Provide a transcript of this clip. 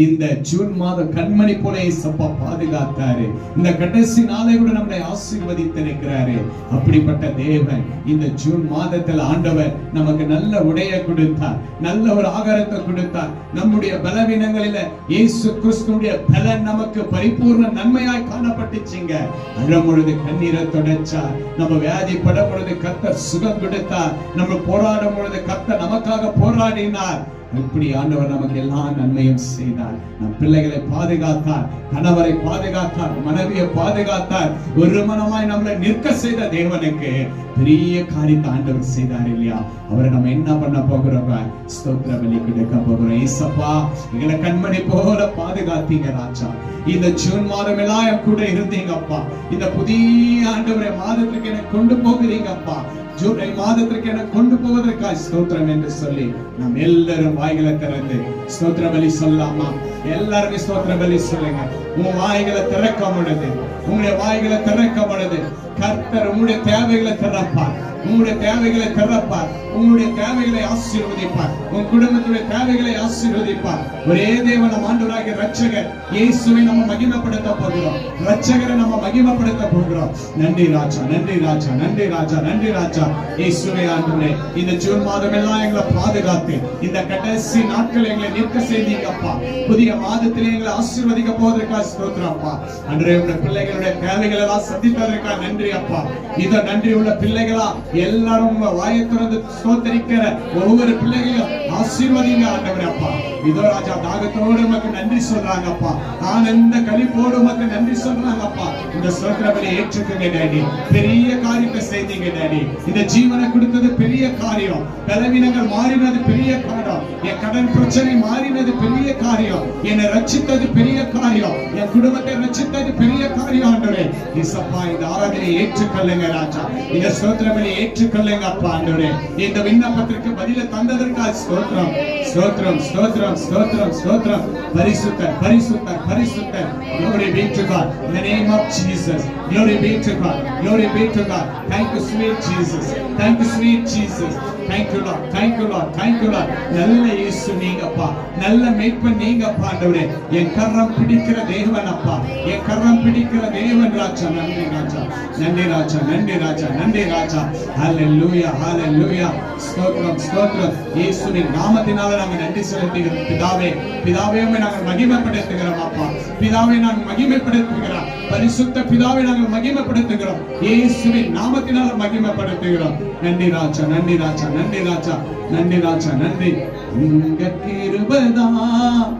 இந்த ஜூன் மாதம் கண்மணி போல ஏசப்பா பாதுகாத்தாரு. இந்த கடைசி நாளை கூட நம்மை ஆசீர்வதித்திருக்கிறாரு. அப்படிப்பட்ட தேவன் இந்த ஜூன் மாதத்தில் ஆண்டவர் நமக்கு நல்ல உடைய கொடுத்தார், நல்ல ஒரு ஆகாரத்தை கொடுத்தார். நம்முடைய பலவீனங்களில இயேசு கிறிஸ்துவுடைய பலன் நமக்கு பரிபூர்ண நன்மையாய் காணப்பட்டுச்சுங்க. அழும்பொழுது கண்ணீரை தொடச்சார், நம்ம வியாதிப்படும் பொழுது கர்த்தர் சுகம் கொடுத்தார், நம்ம போராடும் பொழுது கர்த்தர் நமக்காக போராடினார். இப்படி ஆண்டவர் நமக்கு எல்லா நன்மையும் செய்தார். நம் பிள்ளைகளை பாதுகாத்தார், கணவரை பாதுகாத்தார், மனைவியை பாதுகாத்தார். ஒரு மனமாய் நம்மளை நிற்க செய்த தேவனுக்கு பெரிய காரியத்தை ஆண்டவர் செய்தார் இல்லையா? அவரை நம்ம என்ன பண்ண போகிறோம்? ஸ்தோத்திர பலி கொடுக்க போகிறோம். ஏசப்பா, எங்களை கண்மணி போல பாதுகாத்தீங்க ராஜா. இந்த ஜூன் மாதம் எல்லாம் கூட இருந்தீங்கப்பா. இந்த புதிய ஆண்டவரை மாதத்துக்கு எனக்கு கொண்டு போகிறீங்கப்பா. ஜூலை மாதத்திற்கு என கொண்டு போவதற்காக ஸ்தோத்திரம் என்று சொல்லி நாம் எல்லாரும் வாய்களை திறந்து ஸ்தோத்திர பலி சொல்லலாமா? எல்லாருமே ஸ்தோத்திர பலி சொல்லுங்க. உங்க வாய்களை திறக்க முடியுது, உங்களுடைய வாய்களை திறக்க முடியுது. கர்த்தர் உங்களுடைய தேவைகளை திறப்பார், உங்களுடைய தேவைகளை திறப்பார், உங்களுடைய தேவைகளை ஆசீர்வதிப்பார், உங்க குடும்பத்துடைய தேவைகளை ஆசீர்வதிப்பார். ஒரே தேவன் நம் ஆண்டவராகிய இரட்சகர் இயேசுவை நம்ம மகிமைப்படுத்த போகிறோம், இரட்சகரை நம்ம மகிமைப்படுத்த போகிறோம். நன்றி ராஜா, நன்றி ராஜா, நன்றி ராஜா, நன்றி ராஜா. இயேசுவே ஆண்டவரே, இந்த ஜூன் மாதம் எல்லாம் எங்களை பாதுகாத்து இந்த கடைசி நாட்கள் எங்களை நிற்க செய்தீங்கப்பா. புதிய மாதத்திலே எங்களை ஆசீர்வதிக்க போவதற்காக ஸ்தோத்திரம் அப்பா. அன்றே உங்களுடைய பிள்ளைகளுடைய தேவைகள் எல்லாம் சந்தித்ததற்காக நன்றி அப்பா. இத நன்றி உள்ள பிள்ளைகளா எல்லாரும் வாயை திறந்து ஸ்தோத்திரிக்கிற ஒவ்வொரு பிள்ளைகளையும் ஆசீர்வதிங்க ஆண்டவரே அப்பா. இதோ ராஜா தாகத்தோடு உமக்கு நன்றி சொல்றாங்கப்பா, ஆனந்த களிப்போடு உமக்கு நன்றி சொல்றாங்கப்பா. இந்த ஸ்தோத்திர பலியை ஏற்றுக்குங்க டாடி. பெரிய காரியத்தை செய்தீங்க டாடி. இந்த ஜீவனை கொடுத்தது பெரிய காரியம், பலவீனங்கள் மாறினது பெரிய காரியம், என் கடன் பிரச்சனை மாறினது பெரிய காரியம், என்னை ரட்சித்தது பெரிய காரியம், என் குடும்பத்தை ரட்சித்தது பெரிய காரியம் ஆண்டவரே. இயேசப்பா, இந்த ஆராதனையை ஏற்றுக்கொள்ளுங்க ராஜா. இந்த ஸ்தோத்திர பலியை ஏற்றுக்கொள்ளுங்க அப்பா ஆண்டவரே. இந்த விண்ணப்பத்திற்கு பதில தந்ததற்காக ஸ்தோத்திரம், ஸ்தோத்திரம், ஸ்தோத்திரம், ஸ்தோத்திரம், ஸ்தோத்திரம். பரிசுத்தர், பரிசுத்தர், பரிசுத்தர். Glory be to God. In the name of Jesus. Glory be to God. Glory be to God. Thank you sweet Jesus. Thank you sweet Jesus. Thank you Lord. Thank you Lord. Thank you Lord. நல்ல இயேசு நீங்கப்பா, நல்ல மேய்ப்பன் நீங்கப்பா ஆண்டவரே. என் கரம் பிடிக்கிற தேவன் அப்பா, என் கரம் பிடிக்கிற தேவன் ராஜா. நன்றி ராஜா, நன்றி ராஜா, நன்றி ராஜா, நன்றி ராஜா. ஹல்லேலூயா, ஹல்லேலூயா. ஸ்தோத்திரம், ஸ்தோத்திரம். இயேசுவின் நாமத்தினால நாங்கள் நன்றி செலுத்துகிறோம் பிதாவே. பிதாவே நாங்கள் மகிமைப்படுத்துகிறோம் அப்பா. பிதாவே நாங்கள் மகிமைப்படுத்துகிறோம். பரிசுத்த பிதாவை நாங்கள் மகிமைப்படுத்துகிறோம். இயேசுவின் நாமத்தினால மகிமைப்படுத்துகிறோம். நன்றி ராஜா, நன்றி ராஜா, நன்றி ராஜா, நன்றி ராஜா, நன்றி. உங்க கிருபைதான்